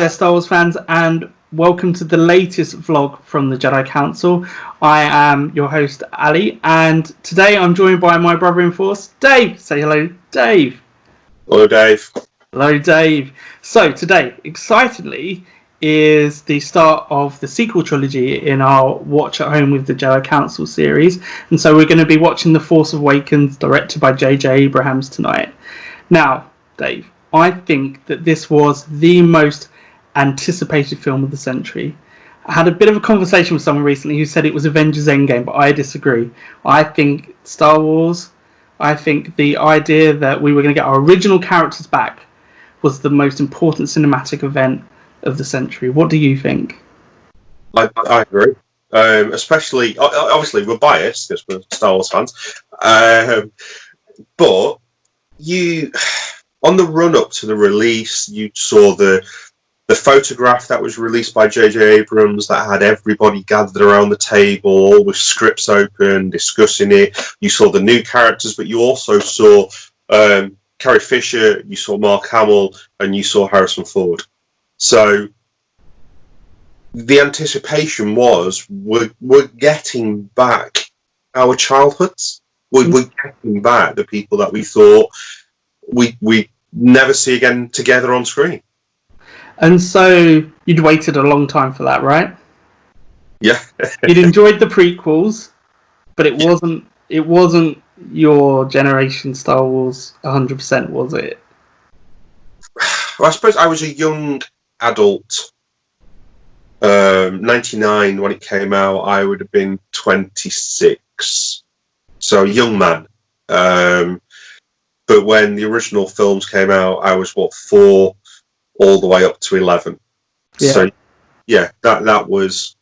there, Star Wars fans, and welcome to the latest vlog from the Jedi Council. I am your host, Ali, and today I'm joined by my brother in Force, Dave. Say hello, Dave. Hello, Dave. Hello, Dave. So today, excitedly, is the start of the sequel trilogy in our Watch at Home with the Jedi Council series, and so we're going to be watching The Force Awakens, directed by J.J. Abrams tonight. Now, Dave, I think that this was the most anticipated film of the century. I had a bit of a conversation with someone recently who said it was Avengers Endgame, but I disagree. I think Star Wars, I think the idea that we were going to get our original characters back was the most important cinematic event of the century. What do you think? I agree. Especially, obviously, we're biased because we're Star Wars fans. But on the run-up to the release, you saw the photograph that was released by J.J. Abrams that had everybody gathered around the table, all with scripts open, discussing it. You saw the new characters, but you also saw Carrie Fisher, you saw Mark Hamill, and you saw Harrison Ford. So the anticipation was we're getting back our childhoods. We're getting back the people that we thought we'd never see again together on screen. And so you'd waited a long time for that, right? Yeah. You'd enjoyed the prequels, but it wasn't your generation Star Wars 100%, was it? Well, I suppose I was a young adult. 99 when it came out, I would have been 26, so a young man. But when the original films came out, I was 4 all the way up to 11. Yeah. So yeah, that was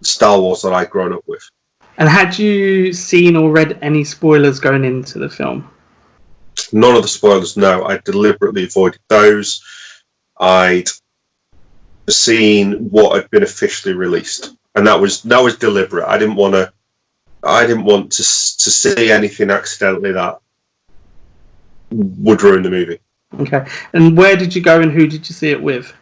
Star Wars that I'd grown up with. And had you seen or read any spoilers going into the film? None of the spoilers, no. I deliberately avoided those. I'd seen what had been officially released, and that was deliberate. I didn't want to see anything accidentally that would ruin the movie. Okay. And where did you go and who did you see it with?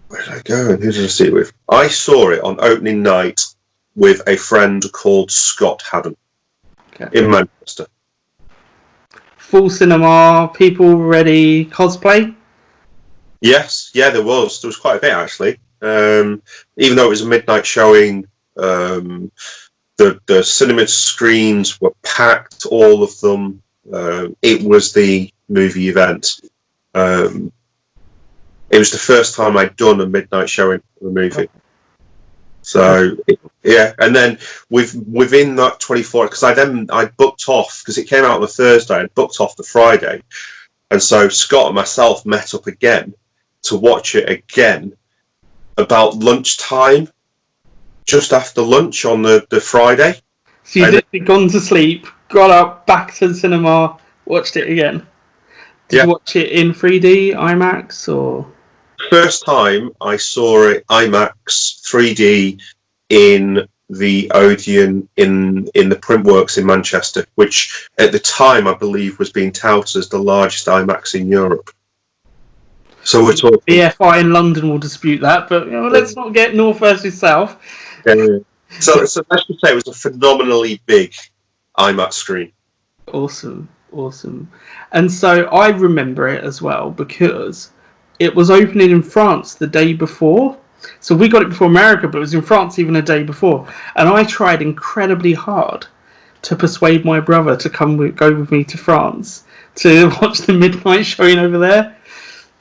Where did I go and who did I see it with? I saw it on opening night with a friend called Scott Haddon in Manchester. Full cinema, people ready, cosplay? Yes, yeah, there was quite a bit actually. Even though it was a midnight showing, the cinema screens were packed, all of them. It was the movie event. It was the first time I'd done a midnight showing of a movie. So yeah, and then within that 24, because I booked off because it came out on the Thursday. I booked off the Friday, and so Scott and myself met up again to watch it again about lunchtime, just after lunch on the Friday. So you had gone to sleep, got up, back to the cinema, watched it again. Did you watch it in 3D, IMAX, or? First time I saw it IMAX 3D in the Odeon in the Printworks in Manchester, which at the time I believe was being touted as the largest IMAX in Europe. So we're talking. BFI in London will dispute that, but let's not get north versus south. So let's just say it was a phenomenally big IMAX screen. Awesome. And so I remember it as well because it was opening in France the day before. So we got it before America, but it was in France even a day before. And I tried incredibly hard to persuade my brother to go with me to France to watch the midnight showing over there.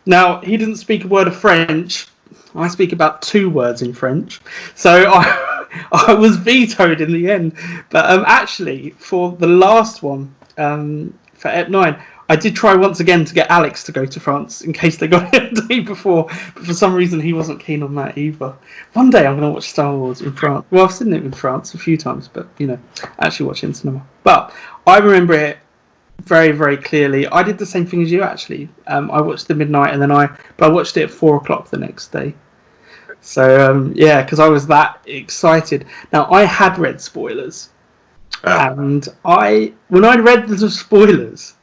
Now, he didn't speak a word of French. I speak about 2 words in French. So I was vetoed in the end. But actually, for the last one, for Ep 9, I did try once again to get Alex to go to France in case they got it the day before. But for some reason, he wasn't keen on that either. One day, I'm going to watch Star Wars in France. Well, I've seen it in France a few times, but, actually watch it in cinema. But I remember it very, very clearly. I did the same thing as you, actually. I watched the midnight, and then I watched it at 4 o'clock the next day. So, because I was that excited. Now, I had read spoilers. And when I read the spoilers,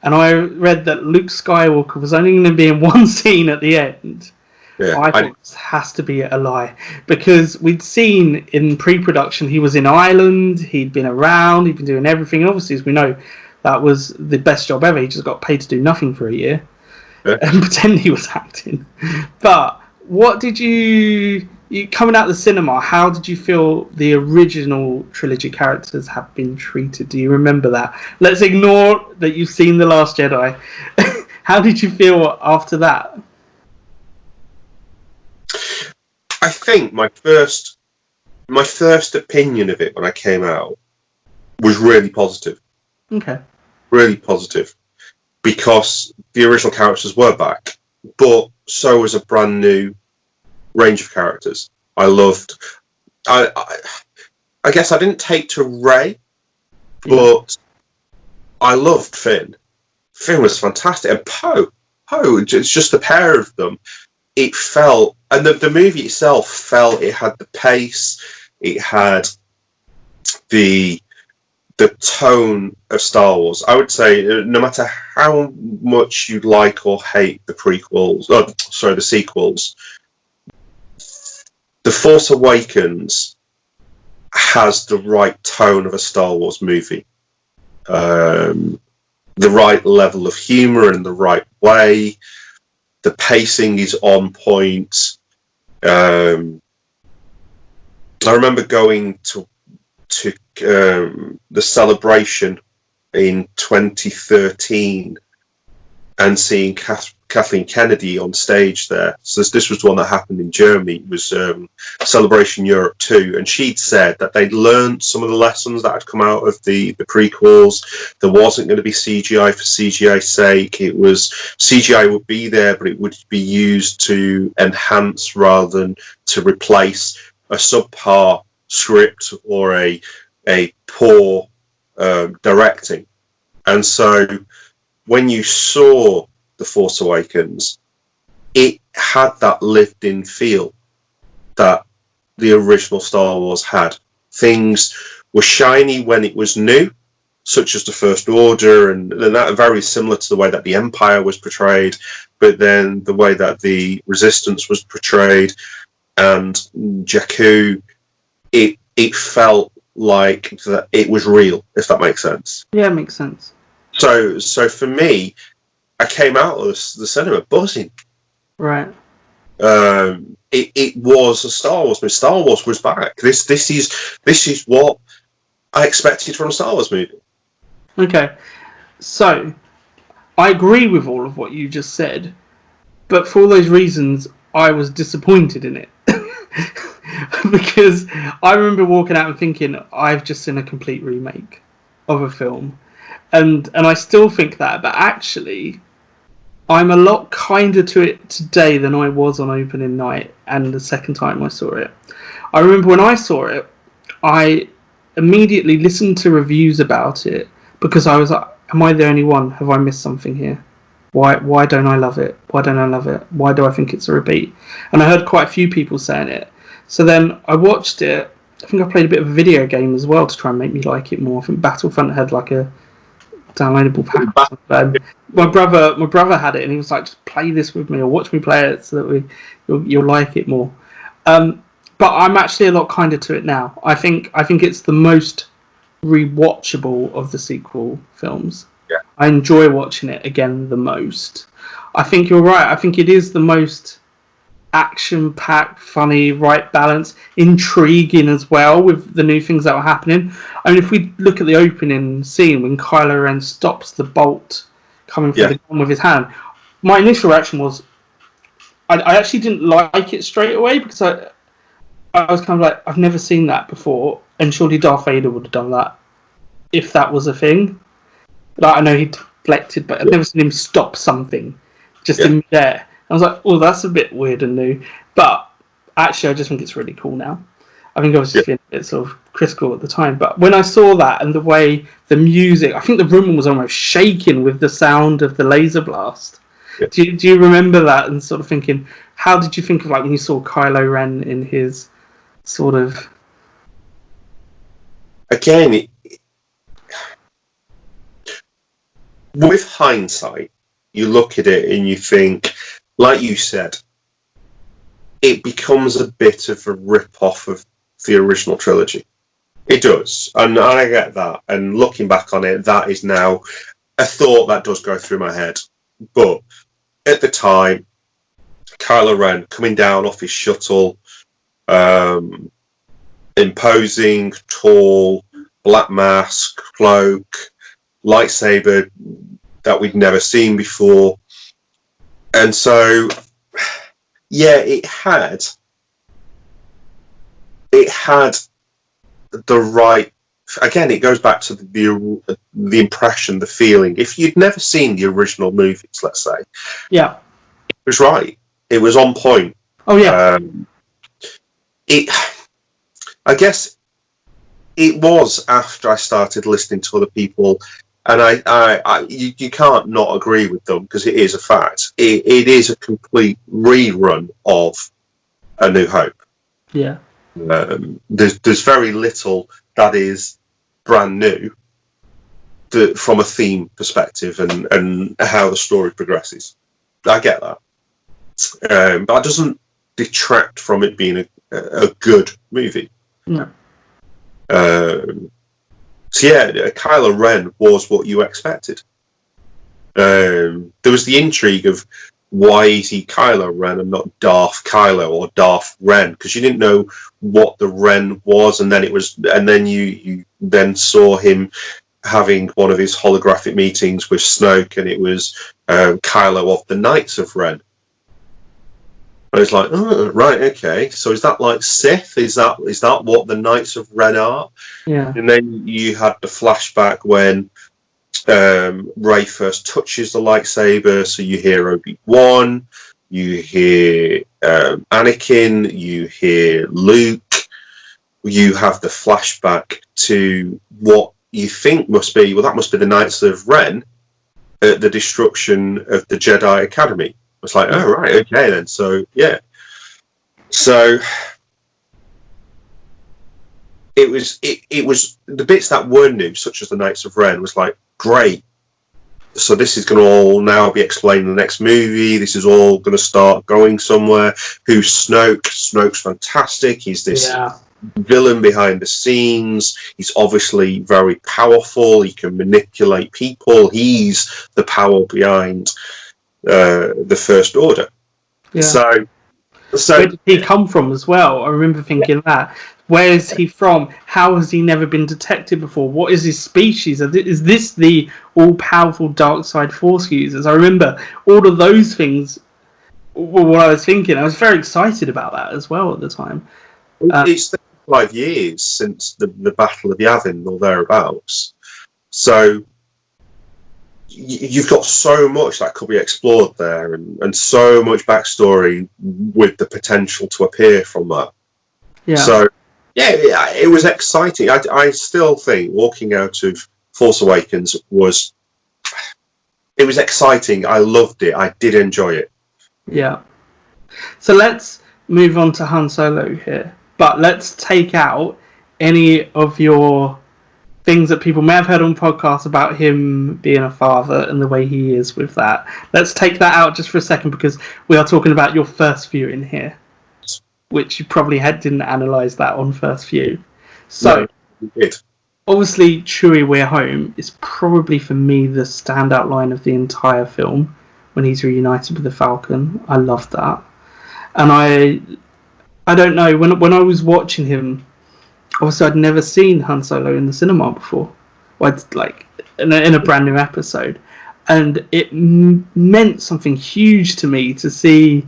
and I read that Luke Skywalker was only going to be in one scene at the end. Yeah, I thought this has to be a lie, because we'd seen in pre-production he was in Ireland, he'd been around, he'd been doing everything. And obviously, as we know, that was the best job ever. He just got paid to do nothing for a year and pretend he was acting. But what did you coming out of the cinema? How did you feel the original trilogy characters have been treated? Do you remember that? Let's ignore that you've seen The Last Jedi. How did you feel after that? I think my first opinion of it when I came out was really positive. Okay. Really positive, because the original characters were back, but so was a brand new range of characters. I loved. I guess I didn't take to Rey, but I loved Finn. Finn was fantastic, and Poe. It's just the pair of them. It felt, and the movie itself felt, it had the pace, it had the tone of Star Wars. I would say, no matter how much you like or hate the sequels, The Force Awakens has the right tone of a Star Wars movie. The right level of humour in the right way. The pacing is on point. I remember going to the Celebration in 2013 and seeing Kathleen Kennedy on stage there. So this was the one that happened in Germany. It was Celebration Europe 2, and she'd said that they'd learned some of the lessons that had come out of the prequels. There wasn't going to be CGI for CGI's sake. It was CGI would be there, but it would be used to enhance rather than to replace a subpar script or a poor directing. And so when you saw The Force Awakens, it had that lived-in feel that the original Star Wars had. Things were shiny when it was new, such as the First Order, and that very similar to the way that the Empire was portrayed, but then the way that the Resistance was portrayed, and Jakku, it felt like that it was real, if that makes sense. Yeah, it makes sense. So for me, I came out of the cinema buzzing. Right. It was a Star Wars movie. Star Wars was back. This is what I expected from a Star Wars movie. Okay. So I agree with all of what you just said, but for all those reasons, I was disappointed in it. Because I remember walking out and thinking, I've just seen a complete remake of a film. And I still think that, but actually, I'm a lot kinder to it today than I was on opening night and the second time I saw it. I remember when I saw it, I immediately listened to reviews about it because I was like, am I the only one? Have I missed something here? Why don't I love it? Why don't I love it? Why do I think it's a repeat? And I heard quite a few people saying it. So then I watched it. I think I played a bit of a video game as well to try and make me like it more. I think Battlefront had like a downloadable pack. My brother had it, and he was like, "Just play this with me, or watch me play it, so that you'll like it more." But I'm actually a lot kinder to it now. I think it's the most rewatchable of the sequel films. Yeah. I enjoy watching it again the most. I think you're right. I think it is the most action-packed, funny, right balance, intriguing as well with the new things that were happening. I mean, if we look at the opening scene when Kylo Ren stops the bolt coming through the gun with his hand, my initial reaction was, I actually didn't like it straight away because I was kind of like, I've never seen that before, and surely Darth Vader would have done that if that was a thing. Like, I know he deflected, but I've never seen him stop something just in midair. I was like, oh, that's a bit weird and new. But actually, I just think it's really cool now. I think I was just being a bit sort of critical at the time. But when I saw that and the way the music, I think the room was almost shaking with the sound of the laser blast. Yeah. Do you remember that and sort of thinking, how did you think of like when you saw Kylo Ren in his sort of... Again, with hindsight, you look at it and you think, like you said, it becomes a bit of a rip-off of the original trilogy. It does, and I get that. And looking back on it, that is now a thought that does go through my head. But at the time, Kylo Ren coming down off his shuttle, imposing, tall, black mask, cloak, lightsaber that we'd never seen before. And so, yeah, it had the right. Again, it goes back to the impression, the feeling. If you'd never seen the original movies, let's say, yeah, it was right. It was on point. Oh yeah. I guess it was after I started listening to other people, and you can't not agree with them because it is a fact. It is a complete rerun of A New Hope. Yeah. There's very little that is brand new from a theme perspective and how the story progresses. I get that. But that doesn't detract from it being a good movie. No. So yeah, Kylo Ren was what you expected. There was the intrigue of why is he Kylo Ren and not Darth Kylo or Darth Ren, because you didn't know what the Ren was, and then you then saw him having one of his holographic meetings with Snoke, and it was Kylo of the Knights of Ren. And it's like, oh, right, okay. So is that like Sith? Is that what the Knights of Ren are? Yeah. And then you had the flashback when Rey first touches the lightsaber, so you hear Obi-Wan, you hear Anakin, you hear Luke. You have the flashback to what you think must be, well, that must be the Knights of Ren at the destruction of the Jedi Academy. It's like, oh, right, okay then. So, yeah. So, it was the bits that were new, such as the Knights of Ren, was like, great. So this is going to all now be explained in the next movie. This is all going to start going somewhere. Who's Snoke? Snoke's fantastic. He's this villain behind the scenes. He's obviously very powerful. He can manipulate people. He's the power behind the First Order. Yeah. So where did he come from as well? I remember thinking that. Where is he from? How has he never been detected before? What is his species? Is this the all-powerful dark side Force users? I remember all of those things were what I was thinking. I was very excited about that as well at the time. It's 5 years since the Battle of Yavin or thereabouts. So you've got so much that could be explored there and so much backstory with the potential to appear from that. Yeah. So, yeah, it was exciting. I still think walking out of Force Awakens was exciting. I loved it. I did enjoy it. Yeah. So let's move on to Han Solo here. But let's take out any of your things that people may have heard on podcasts about him being a father and the way he is with that. Let's take that out just for a second because we are talking about your first viewing here, which you probably didn't analyse that on first view. So, no, obviously, Chewie, We're Home is probably for me the standout line of the entire film when he's reunited with the Falcon. I love that. And I don't know, when I was watching him, obviously I'd never seen Han Solo in the cinema before, like in a brand new episode, and it meant something huge to me to see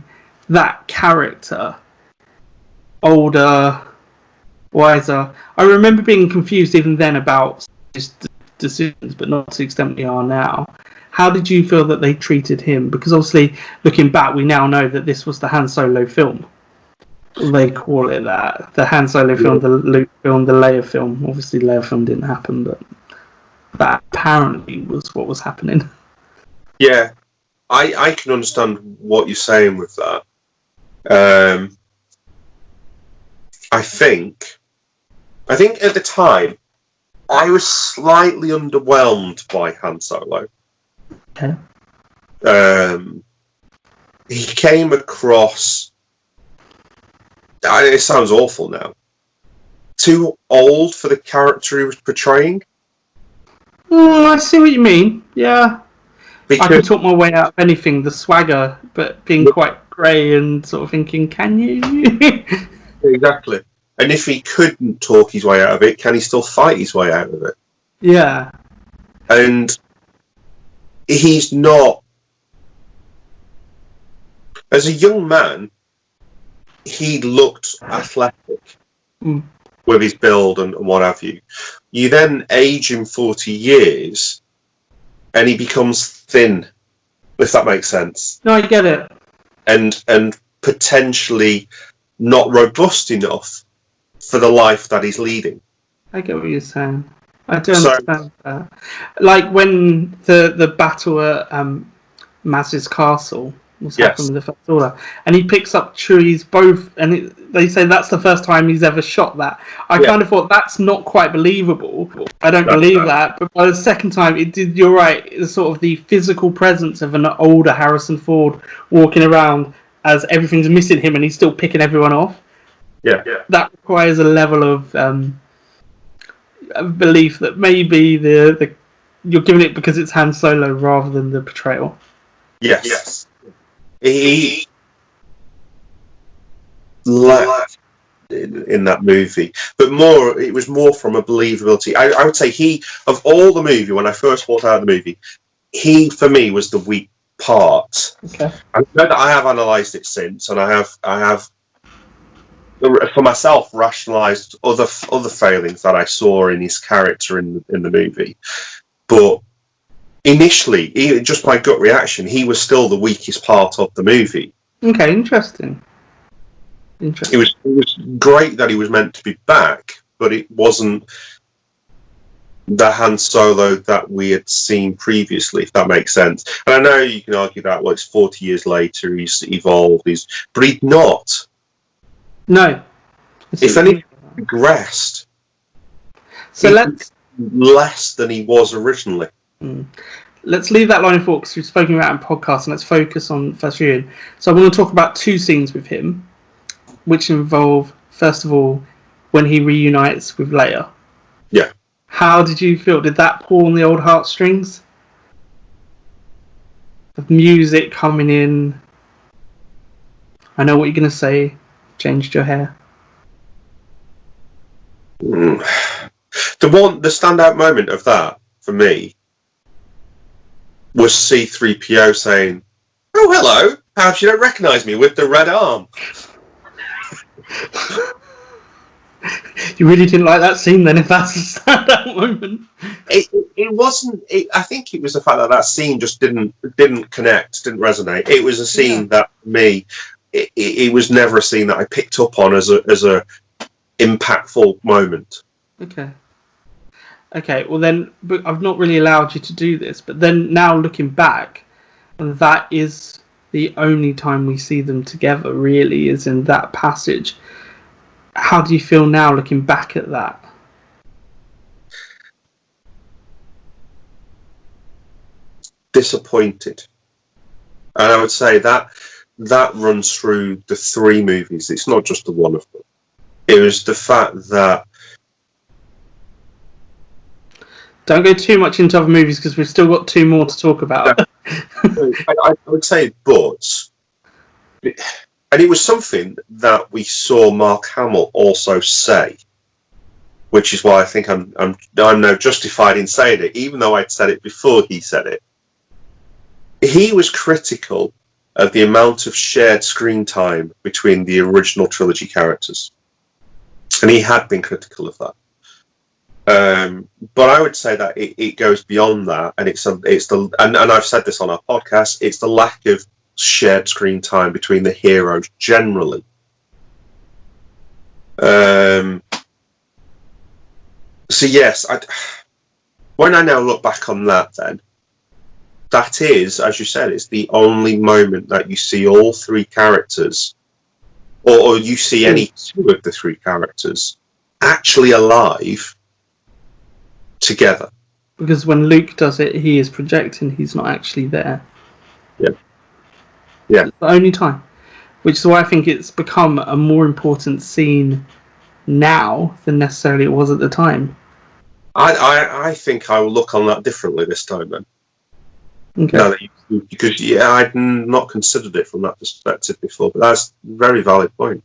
that character, older, wiser. I remember being confused even then about his decisions, but not to the extent we are now. How did you feel that they treated him? Because obviously, looking back, we now know that this was the Han Solo film. They call it that. The Han Solo film, the Luke film, the Leia film. Obviously, Leia film didn't happen, but that apparently was what was happening. Yeah, I can understand what you're saying with that. I think at the time, I was slightly underwhelmed by Han Solo. Okay. He came across. It sounds awful now. Too old for the character he was portraying. I see what you mean. Yeah. I can Because talk my way out of anything, the swagger, but being quite grey and sort of thinking, can you? exactly. And if he couldn't talk his way out of it, can he still fight his way out of it? Yeah. And he's not. As a young man, he looked athletic with his build and what have you. You then age him 40 years and he becomes thin, if that makes sense. No, I get it. And potentially not robust enough for the life that he's leading. I get what you're saying. I do understand that. Like when the battle at Maz's castle was happening with the First Order, and he picks up Chewie's both, and they say that's the first time he's ever shot that. I kind of thought that's not quite believable. I don't believe that, but by the second time, it did. You're right. It's sort of the physical presence of an older Harrison Ford walking around as everything's missing him, and he's still picking everyone off. Yeah. That requires a level of belief that maybe the you're giving it because it's Han Solo rather than the portrayal. Yes. He lacked in that movie, but it was more from a believability. I would say of all the movie, when I first walked out of the movie, he for me was the weak part. Okay. I know that I have analysed it since, and I have for myself rationalised other failings that I saw in his character in the movie, but initially, just my gut reaction, he was still the weakest part of the movie. Okay, interesting. It was great that he was meant to be back, but it wasn't the Han Solo that we had seen previously, if that makes sense. And I know you can argue that, well, it's 40 years later, he's evolved, but he's not. No. If anything, he progressed. So let's less than he was originally. Let's leave that line of thought because we've spoken about it in podcast, and let's focus on first viewing. So I want to talk about two scenes with him, which involve, first of all, when he reunites with Leia. Yeah. How did you feel? Did that pull on the old heartstrings? The music coming in. I know what you're going to say. Changed your hair. The standout moment of that, for me, was C-3PO saying, "Oh, hello, perhaps you don't recognise me with the red arm." You really didn't like that scene then, if that's a standout moment? It wasn't. I think it was the fact that scene just didn't connect, didn't resonate. It was a scene that, for me, it was never a scene that I picked up on as a impactful moment. Okay, well then, but I've not really allowed you to do this, but then now looking back, that is the only time we see them together, really, is in that passage. How do you feel now looking back at that? Disappointed. And I would say that runs through the three movies. It's not just the one of them. It was the fact that... Don't go too much into other movies because we've still got two more to talk about. I would say, but... And it was something that we saw Mark Hamill also say, which is why I think I'm now justified in saying it, even though I'd said it before he said it. He was critical of the amount of shared screen time between the original trilogy characters, and he had been critical of that. But I would say that it goes beyond that, and and I've said this on our podcast. It's the lack of shared screen time between the heroes generally. So yes, when I now look back on that, then that is, as you said, it's the only moment that you see all three characters, or you see any two of the three characters actually alive together. because when Luke does it, he is projecting. He's not actually there. Yeah. Yeah. It's the only time, which is why I think it's become a more important scene now than necessarily it was at the time. I think I will look on that differently this time then. Okay. No, because I'd not considered it from that perspective before, but that's a very valid point.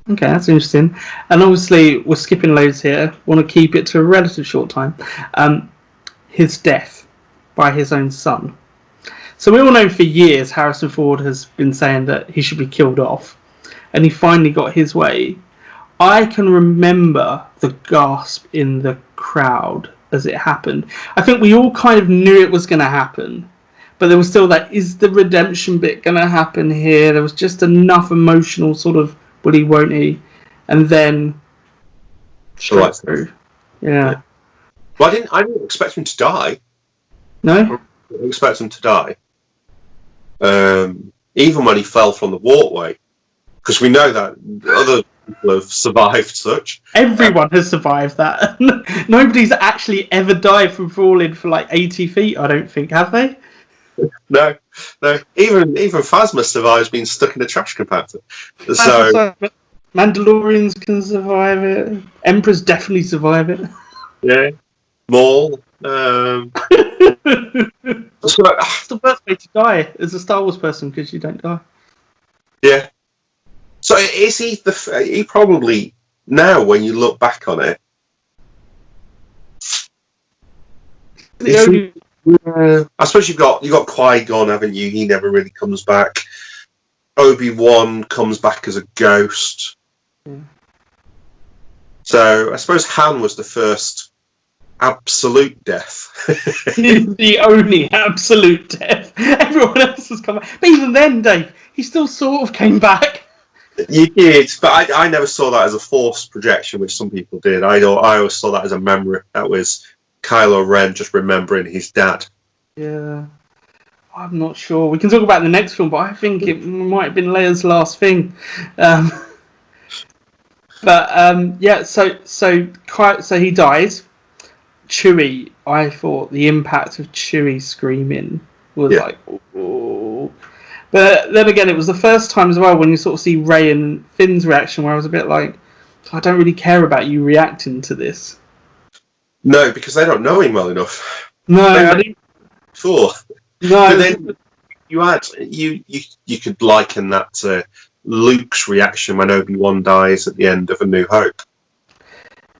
Okay, that's interesting. And obviously, we're skipping loads here. Want to keep it to a relative short time. His death by his own son. So we all know for years Harrison Ford has been saying that he should be killed off, and he finally got his way. I can remember the gasp in the crowd as it happened. I think we all kind of knew it was going to happen, but there was still that, is the redemption bit going to happen here? There was just enough emotional sort of, will he, won't he? And then straight through. Yeah. Well, I didn't expect him to die. No? I didn't expect him to die. Even when he fell from the walkway. Because we know that other people have survived such. Everyone has survived that. Nobody's actually ever died from falling for like 80 feet, I don't think, have they? No. Even Phasma survives being stuck in a trash compactor. So Mandalorians can survive it. Emperors definitely survive it. Yeah. Maul. It's the worst way to die as a Star Wars person, because you don't die. Yeah. So is he probably, now when you look back on it, I suppose you've got Qui-Gon, haven't you? He never really comes back. Obi-Wan comes back as a ghost. Yeah. So I suppose Han was the first absolute death. He's the only absolute death. Everyone else has come back. But even then, Dave, he still sort of came back. You did, but I never saw that as a forced projection, which some people did. I always saw that as a memory. That was Kylo Ren just remembering his dad. Yeah. I'm not sure. We can talk about the next film, but I think it might have been Leia's last thing. So he dies. Chewie, I thought the impact of Chewie screaming was like, oh. But then again, it was the first time as well when you sort of see Rey and Finn's reaction, where I was a bit like, I don't really care about you reacting to this. No, because they don't know him well enough. No, I didn't. Sure. No, but then you could liken that to Luke's reaction when Obi-Wan dies at the end of A New Hope.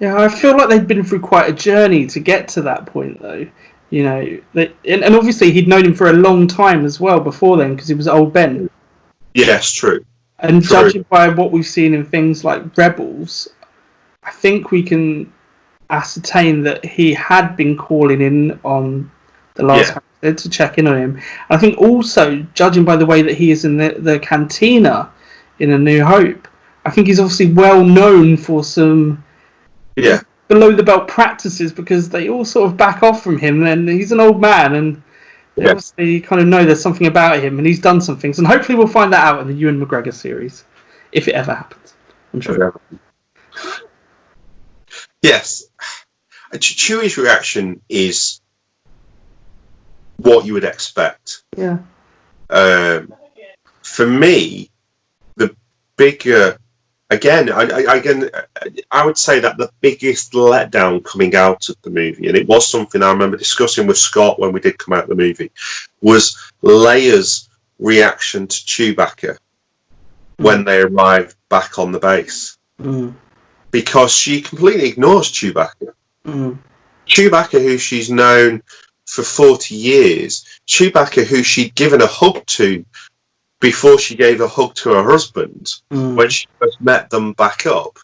Yeah, I feel like they've been through quite a journey to get to that point, though. You know, and obviously he'd known him for a long time as well before then, because he was old Ben. Yes, true. And judging by what we've seen in things like Rebels, I think we can ascertain that he had been calling in on the last episode to check in on him. I think also, judging by the way that he is in the cantina in A New Hope, I think he's obviously well known for some below the belt practices, because they all sort of back off from him, and he's an old man, and they obviously kind of know there's something about him, and he's done some things, and hopefully we'll find that out in the Ewan McGregor series, if it ever happens. I'm sure. Yes. Chewie's reaction is what you would expect. Yeah. For me, the bigger... Again, I would say that the biggest letdown coming out of the movie, and it was something I remember discussing with Scott when we did come out of the movie, was Leia's reaction to Chewbacca when they arrived back on the base. Because she completely ignores Chewbacca. Chewbacca, who she's known for 40 years, Chewbacca, who she'd given a hug to before she gave a hug to her husband, when she first met them back up.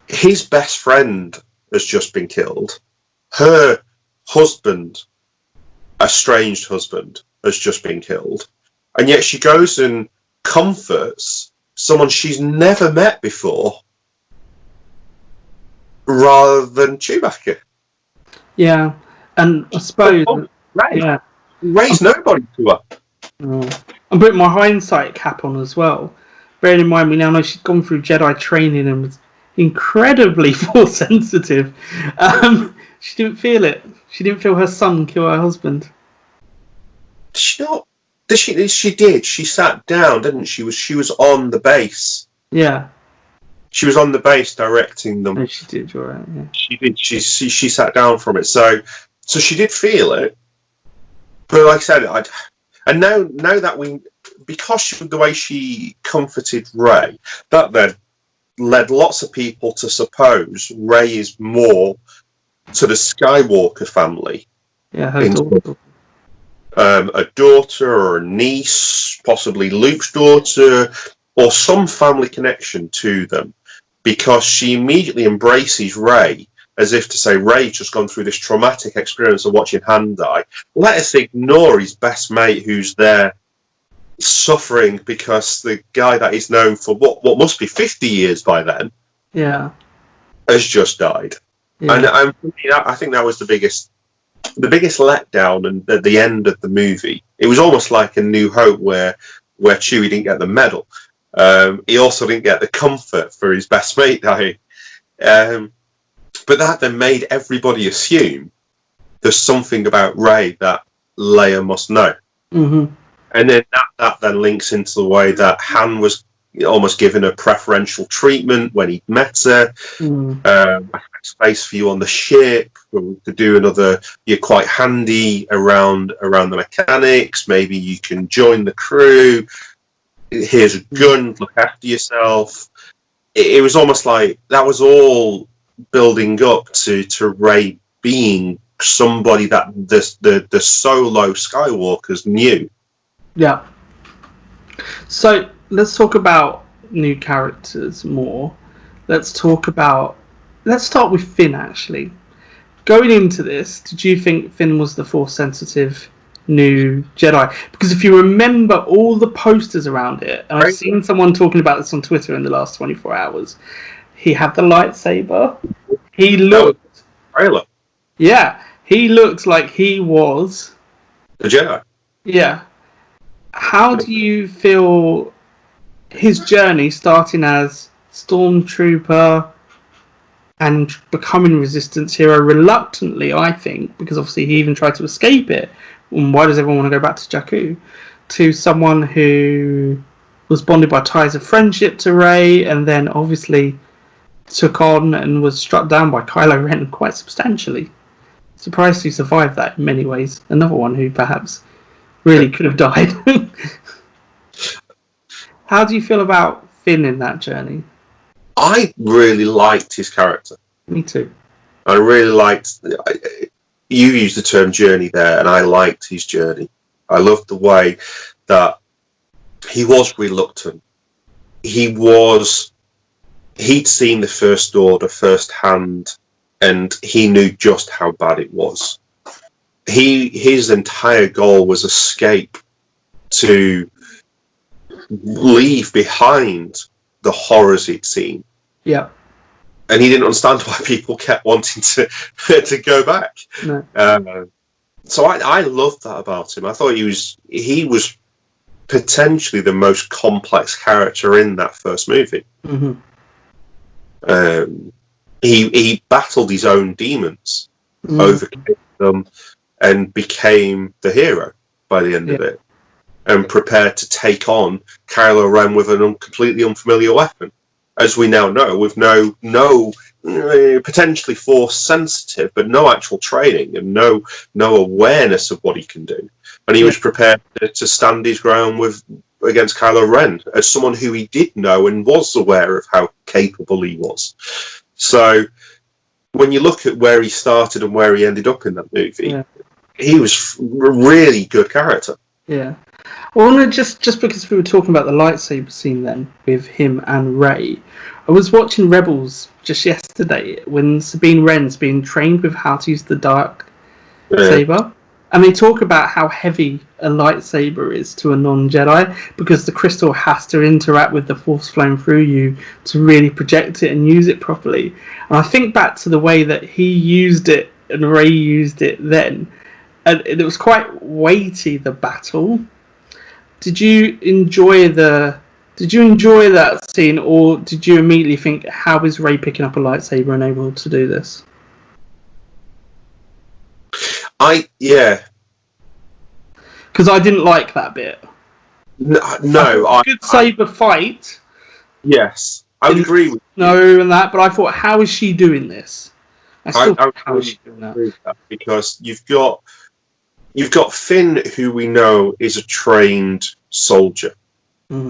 His best friend has just been killed. Her husband, estranged husband, has just been killed. And yet she goes and comforts someone she's never met before rather than Chewbacca. Yeah, and I suppose... Rey's nobody to her. I'm putting my hindsight cap on as well. Bearing in mind, we now know she's gone through Jedi training and was incredibly Force sensitive. She didn't feel it. She didn't feel her son kill her husband. Did she not? She did. She sat down, didn't she? She was on the base. Yeah. She was on the base directing them. No, she did. You're right. Yeah. She did. She sat down from it. So she did feel it. But like I said, and now that because the way she comforted Rey, that then led lots of people to suppose Rey is more to the Skywalker family. Yeah, her daughter. A daughter or a niece, possibly Luke's daughter, or some family connection to them, because she immediately embraces Rey as if to say, Rey's just gone through this traumatic experience of watching Han die. Let us ignore his best mate who's there suffering because the guy that is known for what must be 50 years by then has just died. Yeah. And I think that was the biggest letdown, and at the end of the movie, it was almost like A New Hope, where Chewie didn't get the medal. He also didn't get the comfort for his best mate dying. But that then made everybody assume there's something about Rey that Leia must know. Mm-hmm. And then that then links into the way that Han was almost given a preferential treatment when he met her. Space for you on the ship. We could do another. You're quite handy around the mechanics. Maybe you can join the crew. Here's a gun. Look after yourself. It was almost like that was all building up to Rey being somebody that the solo Skywalkers knew. Yeah. So let's talk about new characters more. Let's start with Finn, actually. Going into this, did you think Finn was the Force-sensitive new Jedi? Because if you remember all the posters around it, and I've seen someone talking about this on Twitter in the last 24 hours, he had the lightsaber. He looked... Yeah, he looked like he was... a Jedi. Yeah. How do you feel his journey, starting as Stormtrooper and becoming Resistance hero reluctantly, I think, because obviously he even tried to escape it, and why does everyone want to go back to Jakku, to someone who was bonded by ties of friendship to Rey, and then obviously took on and was struck down by Kylo Ren quite substantially. Surprised he survived that in many ways. Another one who perhaps really could have died. How do you feel about Finn in that journey? I really liked his character. Me too. I really liked... You used the term journey there, and I liked his journey. I loved the way that he was reluctant. He'd seen the First Order firsthand, and he knew just how bad it was. His entire goal was escape, to leave behind the horrors he'd seen. Yeah. And he didn't understand why people kept wanting to go back. No. So I loved that about him. I thought he was potentially the most complex character in that first movie. Mm-hmm. He battled his own demons, overcame them, and became the hero by the end of it, and prepared to take on Kylo Ren with a completely unfamiliar weapon, as we now know, with no potentially Force sensitive, but no actual training and no awareness of what he can do, and he was prepared to stand his ground against Kylo Ren as someone who he did know and was aware of how capable he was. So when you look at where he started and where he ended up in that movie, he was a really good character. Yeah. Well, no, just because we were talking about the lightsaber scene then with him and Rey, I was watching Rebels just yesterday when Sabine Wren's being trained with how to use the dark saber, and they talk about how heavy a lightsaber is to a non-Jedi because the crystal has to interact with the Force flowing through you to really project it and use it properly. And I think back to the way that he used it and Rey used it then, and it was quite weighty, the battle. Did you enjoy that scene, or did you immediately think, how is Rey picking up a lightsaber and able to do this? Yeah. Because I didn't like that bit. No, good saber fight. Yes, I would agree with no and that, but I thought, how is she doing this? how is she doing that? Because you've got Finn, who we know is a trained soldier.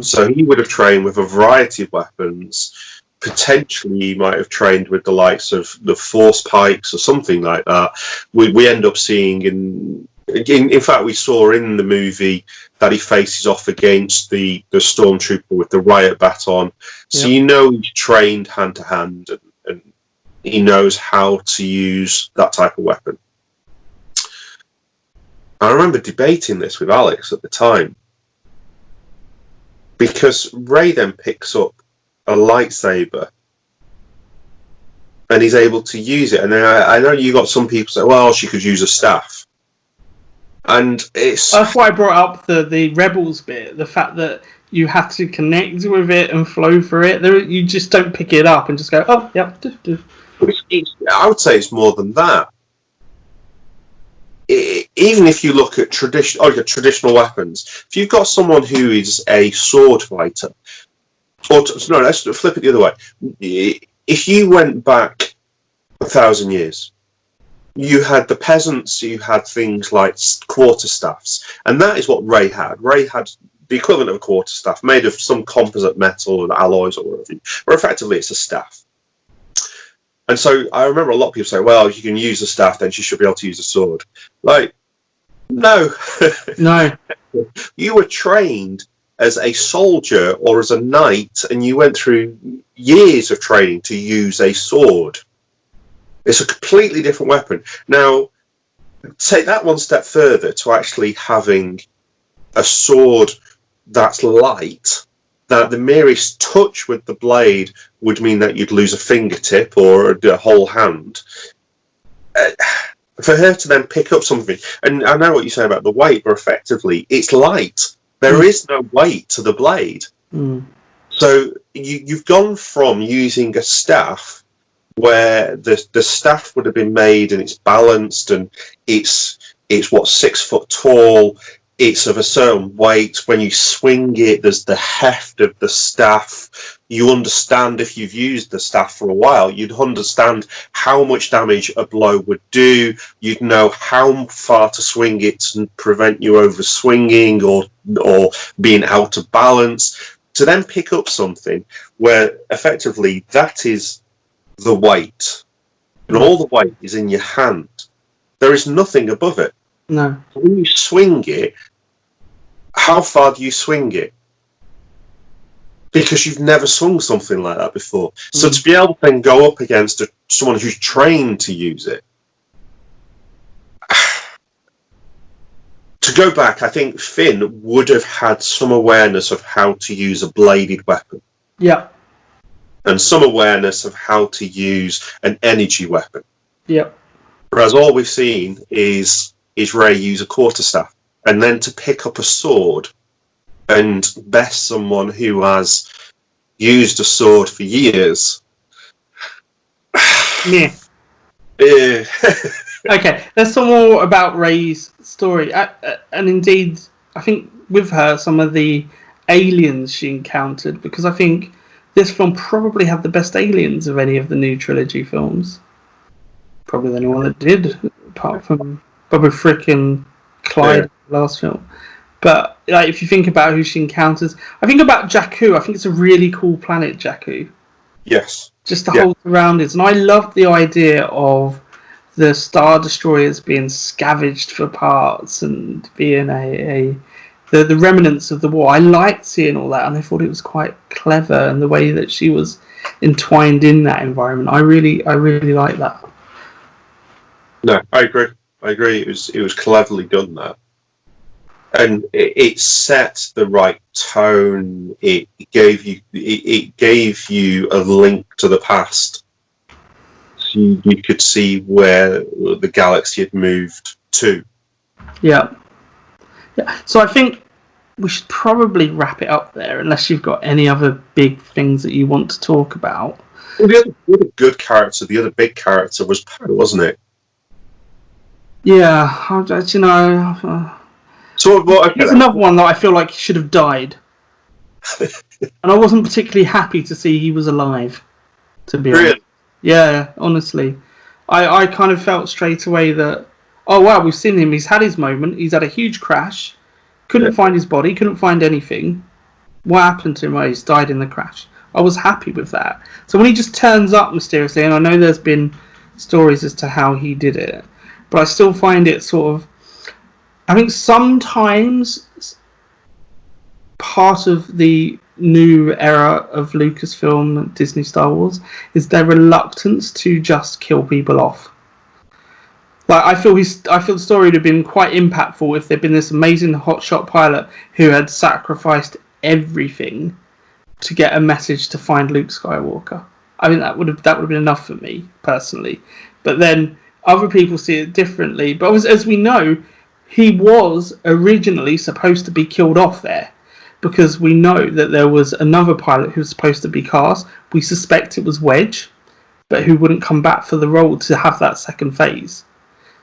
So he would have trained with a variety of weapons. Potentially, he might have trained with the likes of the Force pikes or something like that. We end up seeing in fact, we saw in the movie that he faces off against the stormtrooper with the riot baton. So you know he's trained hand to hand, and he knows how to use that type of weapon. I remember debating this with Alex at the time, because Rey then picks up a lightsaber and he's able to use it. And then I know you got some people say, well, she could use a staff. And that's why I brought up the Rebels bit, the fact that you have to connect with it and flow through it. You just don't pick it up and just go, oh, yep. I would say it's more than that. Even if you look at traditional weapons, if you've got someone who is a let's flip it the other way. If you went back 1,000 years, you had the peasants who had things like quarterstaffs, and that is what Rey had. Rey had the equivalent of a quarterstaff made of some composite metal and alloys or whatever, but effectively it's a staff. And so I remember a lot of people say, well, if you can use a staff, then she should be able to use a sword. Like, no. No. You were trained as a soldier or as a knight, and you went through years of training to use a sword. It's a completely different weapon. Now, take that one step further to actually having a sword that's light, that the merest touch with the blade would mean that you'd lose a fingertip or a whole hand. For her to then pick up something, and I know what you say about the weight, but effectively, it's light. There is no weight to the blade. So you've gone from using a staff where the staff would have been made and it's balanced and it's 6 foot tall. It's of a certain weight. When you swing it, there's the heft of the staff. You understand, if you've used the staff for a while, you'd understand how much damage a blow would do. You'd know how far to swing it to prevent you over swinging or being out of balance. To then pick up something where effectively that is the weight, and all the weight is in your hand. There is nothing above it. No. When you swing it, how far do you swing it? Because you've never swung something like that before. So to be able to then go up against someone who's trained to use it. To go back, I think Finn would have had some awareness of how to use a bladed weapon. Yeah. And some awareness of how to use an energy weapon. Yeah. Whereas all we've seen is Rey use a quarterstaff, and then to pick up a sword and best someone who has used a sword for years. Yeah. Okay, let's talk more about Rey's story, and indeed, I think with her some of the aliens she encountered, because I think this film probably had the best aliens of any of the new trilogy films. Probably the only one that did, apart from Boba Frick and Clyde, the last film. But like, if you think about who she encounters, I think about Jakku. I think it's a really cool planet, Jakku. Yes. Just the whole surroundings. And I love the idea of the Star Destroyers being scavenged for parts and being the remnants of the war. I liked seeing all that, and I thought it was quite clever, and the way that she was entwined in that environment. I really like that. No, I agree. It was cleverly done, that. And it set the right tone. It gave you a link to the past. So you could see where the galaxy had moved to. Yeah. So I think we should probably wrap it up there, unless you've got any other big things that you want to talk about. Well, the other good character, the other big character was Poe, wasn't it? Yeah, you know, So what? Okay, he's then. another one that I feel like should have died, and I wasn't particularly happy to see he was alive. To be honest, Really? yeah, honestly, I kind of felt straight away that, oh wow, we've seen him. He's had his moment. He's had a huge crash. Yeah. Couldn't find his body. Couldn't find anything. What happened to him? Oh, he's died in the crash. I was happy with that. So when he just turns up mysteriously, and I know there's been stories as to how he did it, but I still find it sort of. I think sometimes part of the new era of Lucasfilm, Disney, Star Wars is their reluctance to just kill people off. Like I feel the story would have been quite impactful if there'd been this amazing hotshot pilot who had sacrificed everything to get a message to find Luke Skywalker. I mean that would have been enough for me personally. But then other people see it differently. But as we know, he was originally supposed to be killed off there, because we know that there was another pilot who was supposed to be cast. We suspect it was Wedge, but who wouldn't come back for the role to have that second phase.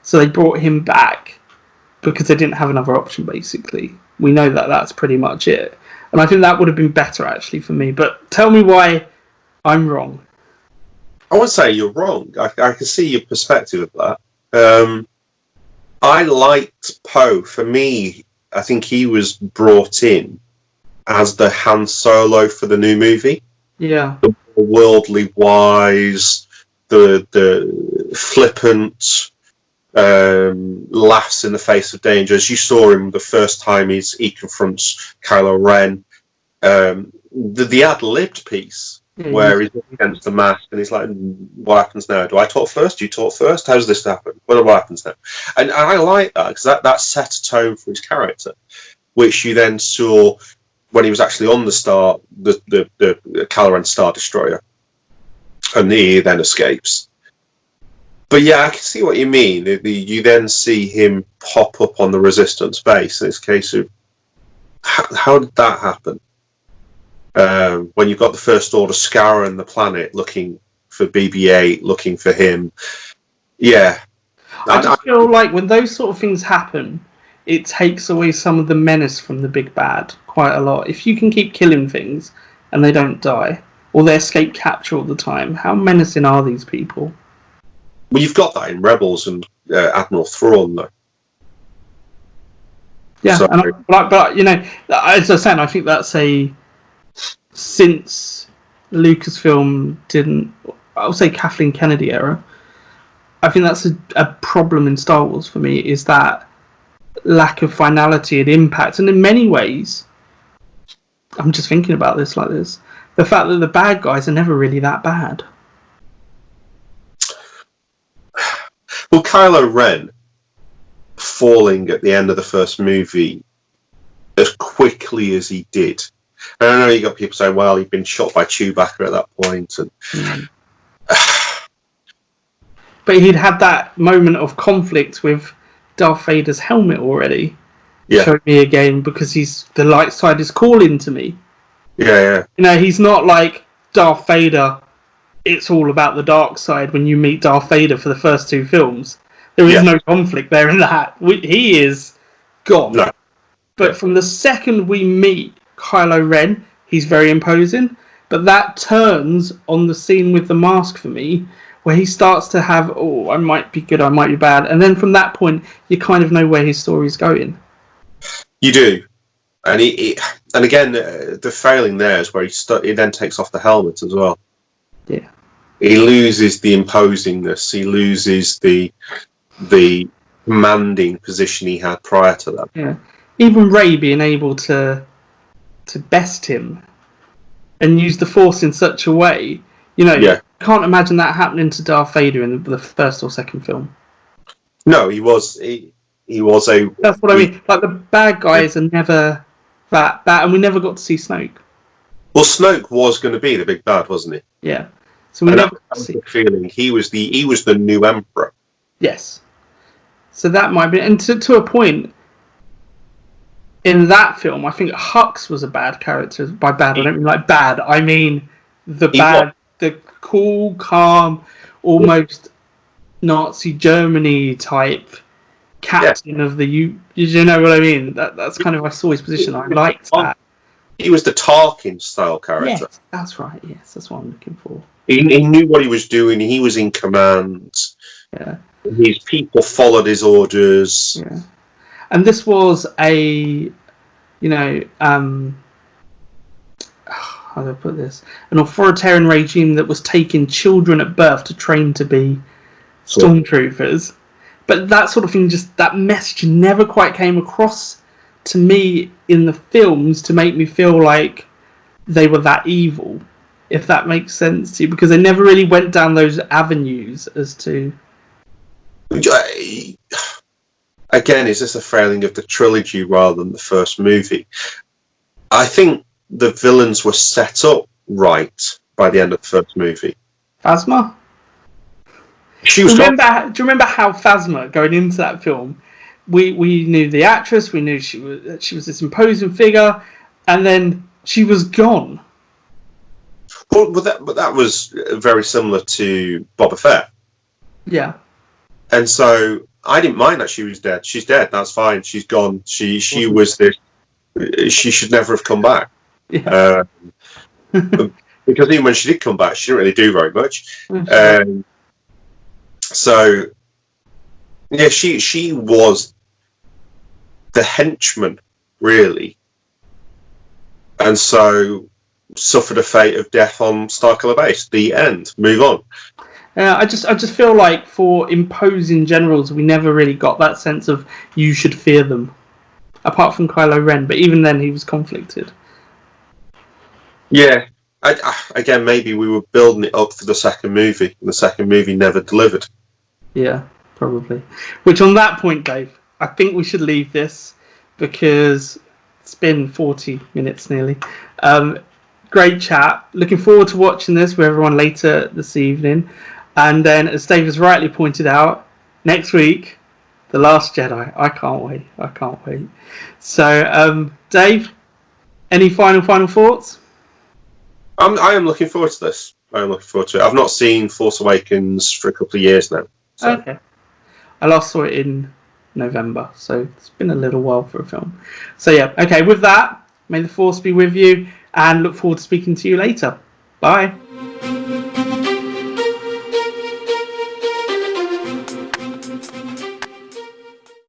So they brought him back because they didn't have another option, basically. We know that that's pretty much it. And I think that would have been better, actually, for me. But tell me why I'm wrong. I wouldn't say you're wrong. I can see your perspective of that. I liked Poe. For me, I think he was brought in as the Han Solo for the new movie. Yeah. The worldly wise, the flippant, laughs in the face of danger. As you saw him the first time he confronts Kylo Ren. The ad-libbed piece where he's up against the mask and he's like, what happens now? Do I talk first? Do you talk first? How does this happen? What happens now? And I like that because that set a tone for his character, which you then saw when he was actually on the Kylo Ren Star Destroyer, and he then escapes. But yeah, I can see what you mean. You then see him pop up on the Resistance base, and it's a case of how did that happen? When you've got the First Order scouring the planet looking for BB-8, looking for him. Yeah. I just feel like when those sort of things happen, it takes away some of the menace from the big bad quite a lot. If you can keep killing things and they don't die, or they escape capture all the time, how menacing are these people? Well, you've got that in Rebels and Admiral Thrawn, though. Yeah, so, but you know, as I said, I think that's since Lucasfilm didn't, I'll say Kathleen Kennedy era, I think that's a problem in Star Wars for me, is that lack of finality and impact. And in many ways, I'm just thinking about this like this, the fact that the bad guys are never really that bad. Well, Kylo Ren falling at the end of the first movie as quickly as he did. And I know you got people saying, well, he'd been shot by Chewbacca at that point. And but he'd had that moment of conflict with Darth Vader's helmet already. Yeah. Showed me again, because the light side is calling to me. Yeah. You know, he's not like Darth Vader. It's all about the dark side when you meet Darth Vader for the first two films. There is no conflict there in that. He is gone. No. But from the second we meet Kylo Ren, he's very imposing. But that turns on the scene with the mask for me, where he starts to have, I might be good, I might be bad. And then from that point, you kind of know where his story's going. You do. And and again, the failing there is where he then takes off the helmet as well. Yeah. He loses the imposingness. He loses the commanding position he had prior to that. Yeah. Even Rey being able to best him and use the Force in such a way, you know, can't imagine that happening to Darth Vader in the first or second film. No, he was a... That's what I mean. Like, the bad guys are never that bad, and we never got to see Snoke. Well, Snoke was going to be the big bad, wasn't he? Yeah. So we never got to see. Feeling he was the new Emperor. Yes. So that might be, and to a point in that film, I think Hux was a bad character. By bad, I don't mean like bad. I mean the cool, calm, almost Nazi Germany type captain of the you know what I mean? That's kind of I saw his position. I liked that. He was the Tarkin style character. Yes, that's right. Yes, that's what I'm looking for. He knew what he was doing. He was in command. Yeah. His people followed his orders. Yeah. And this was a, how do I put this? An authoritarian regime that was taking children at birth to train to be stormtroopers. But that sort of thing, just that message never quite came across to me in the films to make me feel like they were that evil, if that makes sense to you, because they never really went down those avenues as to... Again, is this a failing of the trilogy rather than the first movie? I think the villains were set up right by the end of the first movie. Phasma? Do you remember how Phasma, going into that film, we knew the actress, we knew she was this imposing figure, and then she was gone. Well, but that was very similar to Boba Fett. Yeah. And so I didn't mind that she was dead. She's dead. That's fine. She's gone. She was this. She should never have come back. Yeah. Because even when she did come back, she didn't really do very much. So, yeah, she was the henchman, really, and so suffered a fate of death on Starkiller Base. The end. Move on. I just feel like for imposing generals, we never really got that sense of you should fear them, apart from Kylo Ren. But even then, he was conflicted. Yeah. Again, maybe we were building it up for the second movie, and the second movie never delivered. Yeah, probably. Which, on that point, Dave, I think we should leave this because it's been 40 minutes nearly. Great chat. Looking forward to watching this with everyone later this evening. And then, as Dave has rightly pointed out, next week, The Last Jedi. I can't wait. So, Dave, any final thoughts? I am looking forward to this. I am looking forward to it. I've not seen Force Awakens for a couple of years now. So. Okay. I last saw it in November, so it's been a little while for a film. So yeah, okay, with that, may the Force be with you, and look forward to speaking to you later. Bye.